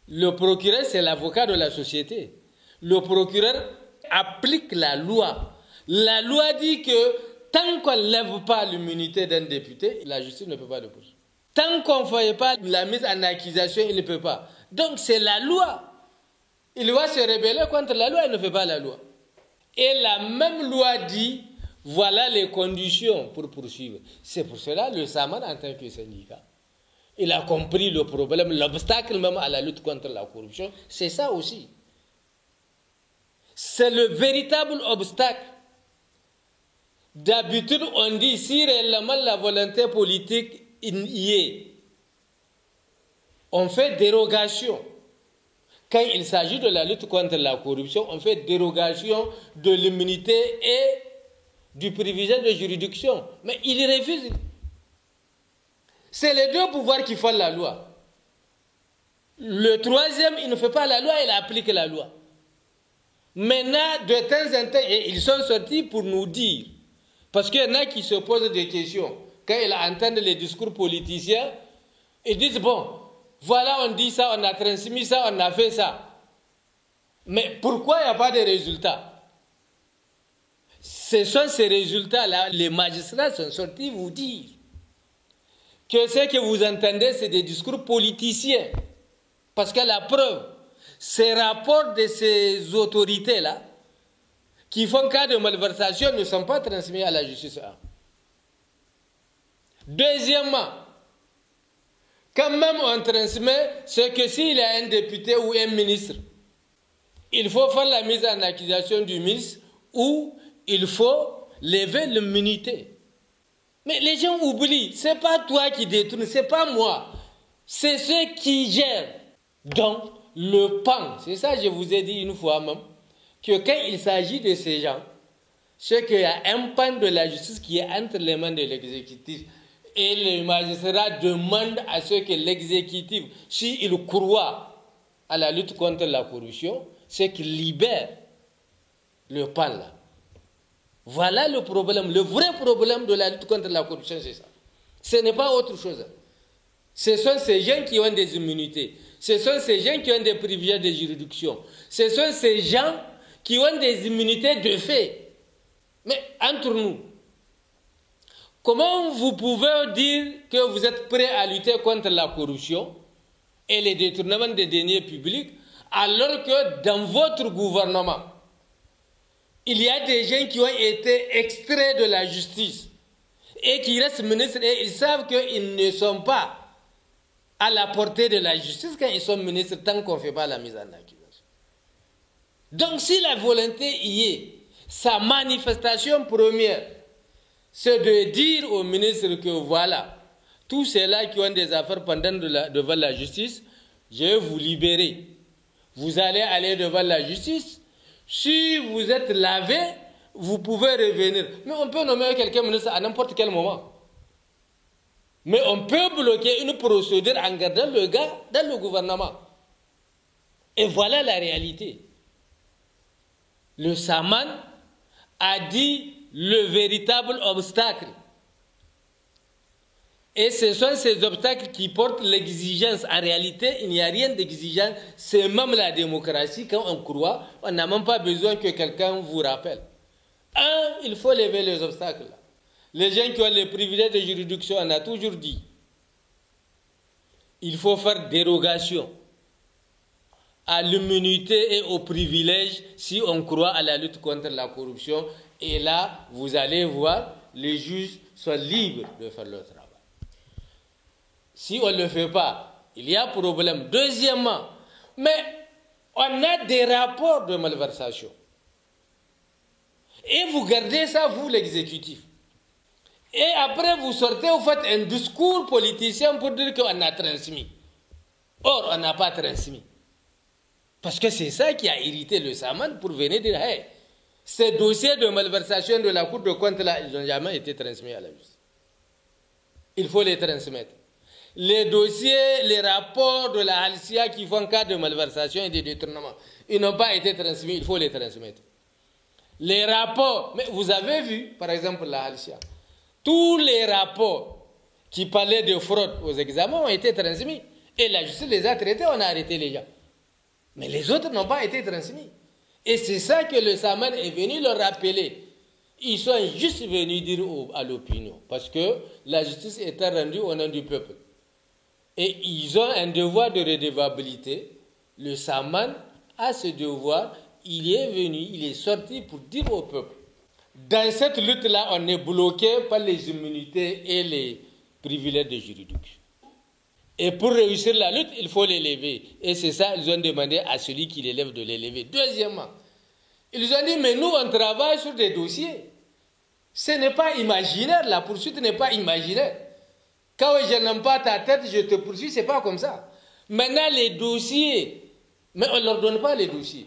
Le procureur, c'est l'avocat de la société. Le procureur applique la loi. La loi dit que tant qu'on ne lève pas l'immunité d'un député, la justice ne peut pas le poursuivre. Tant qu'on ne fait pas la mise en accusation, il ne peut pas. Donc c'est la loi. Il va se rebeller contre la loi, il ne fait pas la loi. Et la même loi dit, voilà les conditions pour poursuivre. C'est pour cela le SAMAN en tant que syndicat, il a compris le problème, l'obstacle même à la lutte contre la corruption, c'est ça aussi. C'est le véritable obstacle. D'habitude, on dit, si réellement la volonté politique y est, on fait dérogation. Quand il s'agit de la lutte contre la corruption, on fait dérogation de l'immunité et du privilège de juridiction. Mais il refuse. C'est les deux pouvoirs qui font la loi. Le troisième, il ne fait pas la loi, il applique la loi. Maintenant, de temps en temps, et ils sont sortis pour nous dire, parce qu'il y en a qui se posent des questions, quand ils entendent les discours politiciens, ils disent, bon, voilà, on dit ça, on a transmis ça, on a fait ça. Mais pourquoi il n'y a pas de résultats? Ce sont ces résultats-là, les magistrats sont sortis vous dire que ce que vous entendez, c'est des discours politiciens. Parce que la preuve, ces rapports de ces autorités-là, qui font cas de malversation, ne sont pas transmis à la justice. Deuxièmement, quand même on transmet, c'est que s'il y a un député ou un ministre, il faut faire la mise en accusation du ministre ou il faut lever l'immunité. Mais les gens oublient, ce n'est pas toi qui détourne, ce n'est pas moi. C'est ceux qui gèrent. Donc, le pan, c'est ça que je vous ai dit une fois même, que quand il s'agit de ces gens, c'est qu'il y a un pan de la justice qui est entre les mains de l'exécutif. Et les magistrats demandent à ce que l'exécutif, s'il croit à la lutte contre la corruption, c'est qu'il libère le pan là. Voilà le problème, le vrai problème de la lutte contre la corruption, c'est ça. Ce n'est pas autre chose. Ce sont ces gens qui ont des immunités. Ce sont ces gens qui ont des privilèges de juridiction. Ce sont ces gens qui ont des immunités de fait. Mais entre nous, comment vous pouvez dire que vous êtes prêt à lutter contre la corruption et les détournements des deniers publics alors que dans votre gouvernement, il y a des gens qui ont été extraits de la justice et qui restent ministres et ils savent qu'ils ne sont pas à la portée de la justice quand ils sont ministres tant qu'on ne fait pas la mise en accusation. Donc si la volonté y est, sa manifestation première, c'est de dire au ministre que voilà, tous ceux-là qui ont des affaires pendant devant la justice, je vais vous libérer. Vous allez aller devant la justice. Si vous êtes lavé, vous pouvez revenir. Mais on peut nommer quelqu'un ministre à n'importe quel moment. Mais on peut bloquer une procédure en gardant le gars dans le gouvernement. Et voilà la réalité. Le SAMAN a dit le véritable obstacle. Et ce sont ces obstacles qui portent l'exigence. En réalité, il n'y a rien d'exigeant. C'est même la démocratie. Quand on croit, on n'a même pas besoin que quelqu'un vous rappelle. Il faut lever les obstacles. Les gens qui ont les privilèges de juridiction, on a toujours dit. Il faut faire dérogation à l'immunité et aux privilèges si on croit à la lutte contre la corruption. Et là, vous allez voir, les juges sont libres de faire leur travail. Si on ne le fait pas, il y a problème. Deuxièmement, mais on a des rapports de malversation. Et vous gardez ça, vous, l'exécutif. Et après, vous sortez, vous faites un discours politicien pour dire qu'on a transmis. Or, on n'a pas transmis. Parce que c'est ça qui a irrité le SAMAN pour venir dire, hey, ces dossiers de malversation de la Cour de compte, là, ils n'ont jamais été transmis à la justice. Il faut les transmettre. Les dossiers, les rapports de la Halcia qui font cas de malversation et de détournement, ils n'ont pas été transmis, il faut les transmettre. Les rapports, mais vous avez vu, par exemple, la Halcia, tous les rapports qui parlaient de fraude aux examens ont été transmis. Et la justice les a traités, on a arrêté les gens. Mais les autres n'ont pas été transmis. Et c'est ça que le Saman est venu leur rappeler. Ils sont juste venus dire à l'opinion, parce que la justice était rendue au nom du peuple. Et ils ont un devoir de redevabilité. Le Saman a ce devoir, il est venu, il est sorti pour dire au peuple. Dans cette lutte-là, on est bloqué par les immunités et les privilèges de juridiction. Et pour réussir la lutte, il faut l'élever. Et c'est ça, ils ont demandé à celui qui l'élève de l'élever. Deuxièmement, ils ont dit, mais nous, on travaille sur des dossiers. Ce n'est pas imaginaire, la poursuite n'est pas imaginaire. Quand je n'aime pas ta tête, je te poursuis, ce n'est pas comme ça. Maintenant, les dossiers, mais on ne leur donne pas les dossiers.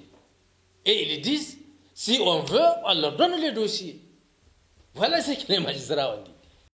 Et ils disent, si on veut, on leur donne les dossiers. Voilà ce que les magistrats ont dit.